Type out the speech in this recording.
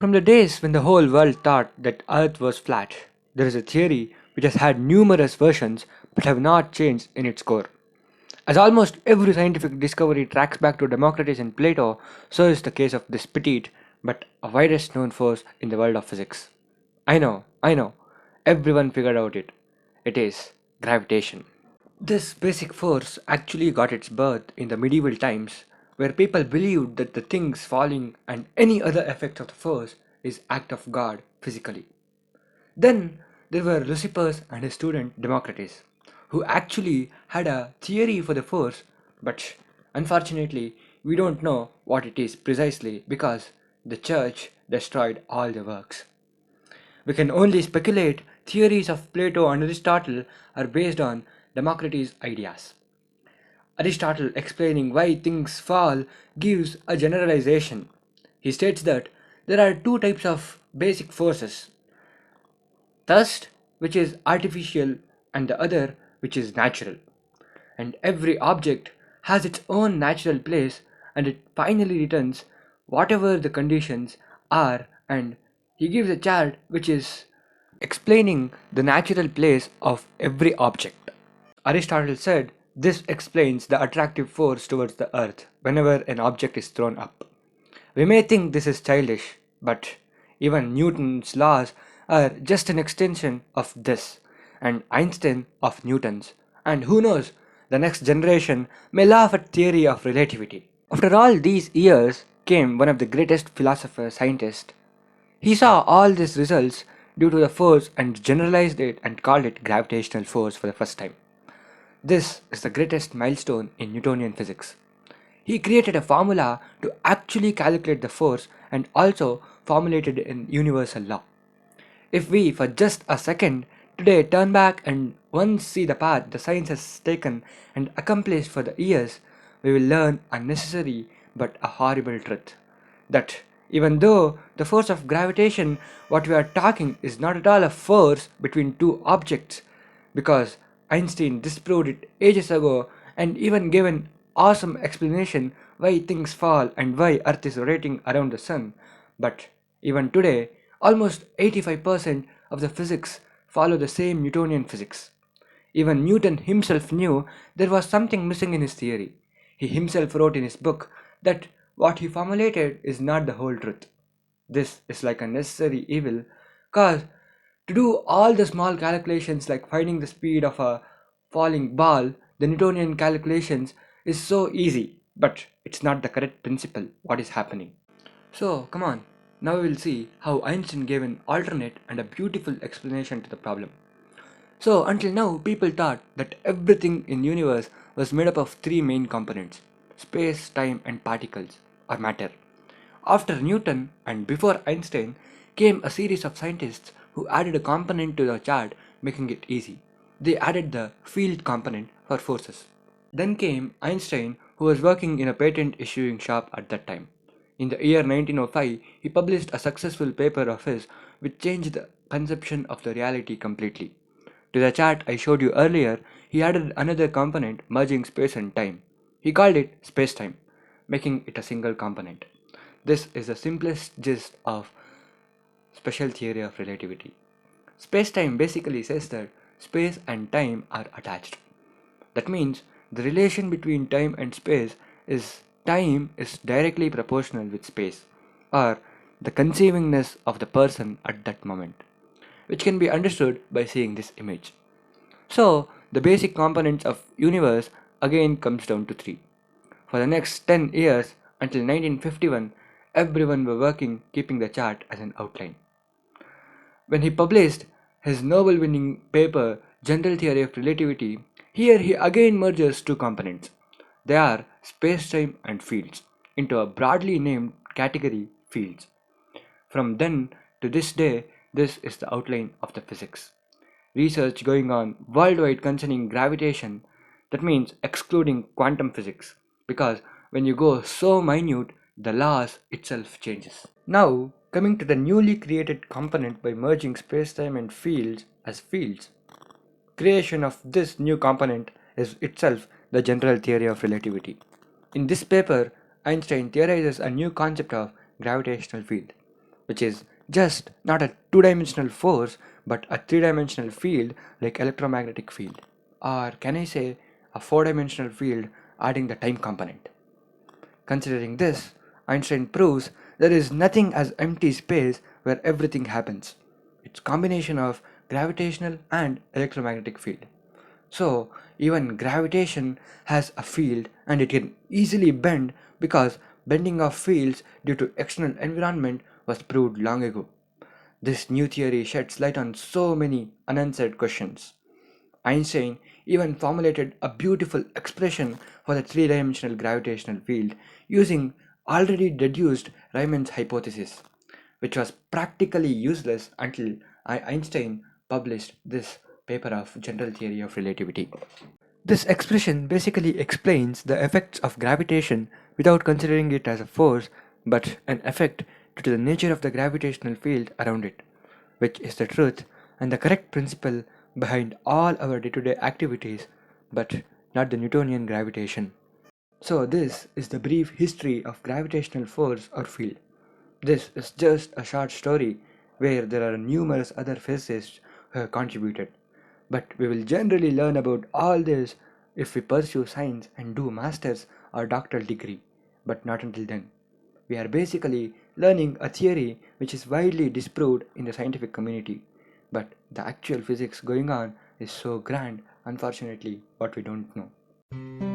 From the days when the whole world thought that Earth was flat, there is a theory which has had numerous versions but have not changed in its core. As almost every scientific discovery tracks back to Democritus and Plato, so is the case of this petite but a widest known force in the world of physics. I know, everyone figured out it. It is gravitation. This basic force actually got its birth in the medieval times, where people believed that the things falling and any other effect of the force is act of God physically. Then there were Lysippus and his student Democritus, who actually had a theory for the force, but unfortunately we don't know what it is precisely because the church destroyed all the works. We can only speculate. Theories of Plato and Aristotle are based on Democritus' ideas. Aristotle explaining why things fall gives a generalization. He states that there are two types of basic forces: thrust, which is artificial, and the other, which is natural. And every object has its own natural place and it finally returns whatever the conditions are. And he gives a chart which is explaining the natural place of every object. Aristotle said this explains the attractive force towards the earth whenever an object is thrown up. We may think this is childish, but even Newton's laws are just an extension of this, and Einstein of Newton's. And who knows, the next generation may laugh at theory of relativity. After all these years came one of the greatest philosophers, scientists. He saw all these results due to the force and generalized it and called it gravitational force for the first time. This is the greatest milestone in Newtonian physics. He created a formula to actually calculate the force and also formulated an universal law. If we, for just a second, today turn back and once see the path the science has taken and accomplished for the years, we will learn a necessary but a horrible truth. That even though the force of gravitation, what we are talking is not at all a force between two objects, because Einstein disproved it ages ago and even gave an awesome explanation why things fall and why Earth is rotating around the sun. But even today, almost 85% of the physics follow the same Newtonian physics. Even Newton himself knew there was something missing in his theory. He himself wrote in his book that what he formulated is not the whole truth. This is like a necessary evil, cause to do all the small calculations like finding the speed of a falling ball, the Newtonian calculations is so easy, but it's not the correct principle what is happening. So come on, now we will see how Einstein gave an alternate and a beautiful explanation to the problem. So until now, people thought that everything in universe was made up of three main components: space, time, and particles, or matter. After Newton and before Einstein came a series of scientists who added a component to the chart, making it easy. They added the field component for forces. Then came Einstein, who was working in a patent issuing shop at that time. In the year 1905, he published a successful paper of his which changed the conception of the reality completely. To the chart I showed you earlier, he added another component merging space and time. He called it spacetime, making it a single component. This is the simplest gist of special theory of relativity. Spacetime basically says that space and time are attached. That means the relation between time is directly proportional with space, or the conceivingness of the person at that moment, which can be understood by seeing this image. So the basic components of universe again comes down to three. For the next 10 years until 1951, everyone were working keeping the chart as an outline. When he published his Nobel winning paper General Theory of Relativity, here he again merges two components. They are spacetime and fields into a broadly named category fields. From then to this day, this is the outline of the physics. Research going on worldwide concerning gravitation, that means excluding quantum physics, because when you go so minute, the laws itself changes. Now, coming to the newly created component by merging spacetime and fields as fields. Creation of this new component is itself the general theory of relativity. In this paper, Einstein theorizes a new concept of gravitational field. which is just not a two-dimensional force but a three-dimensional field like electromagnetic field. Or can I say a four-dimensional field adding the time component. Considering this, Einstein proves there is nothing as empty space where everything happens. It's combination of gravitational and electromagnetic field. So, even gravitation has a field and it can easily bend because bending of fields due to external environment was proved long ago. This new theory sheds light on so many unanswered questions. Einstein even formulated a beautiful expression for the three dimensional gravitational field using already deduced Riemann's hypothesis, which was practically useless until Einstein published this paper of General Theory of Relativity. This expression basically explains the effects of gravitation without considering it as a force but an effect due to the nature of the gravitational field around it, which is the truth and the correct principle behind all our day to day activities, but not the Newtonian gravitation. So, this is the brief history of gravitational force or field. This is just a short story where there are numerous other physicists who have contributed. But we will generally learn about all this if we pursue science and do master's or doctoral degree, but not until then. We are basically learning a theory which is widely disproved in the scientific community, but the actual physics going on is so grand, unfortunately, what we don't know.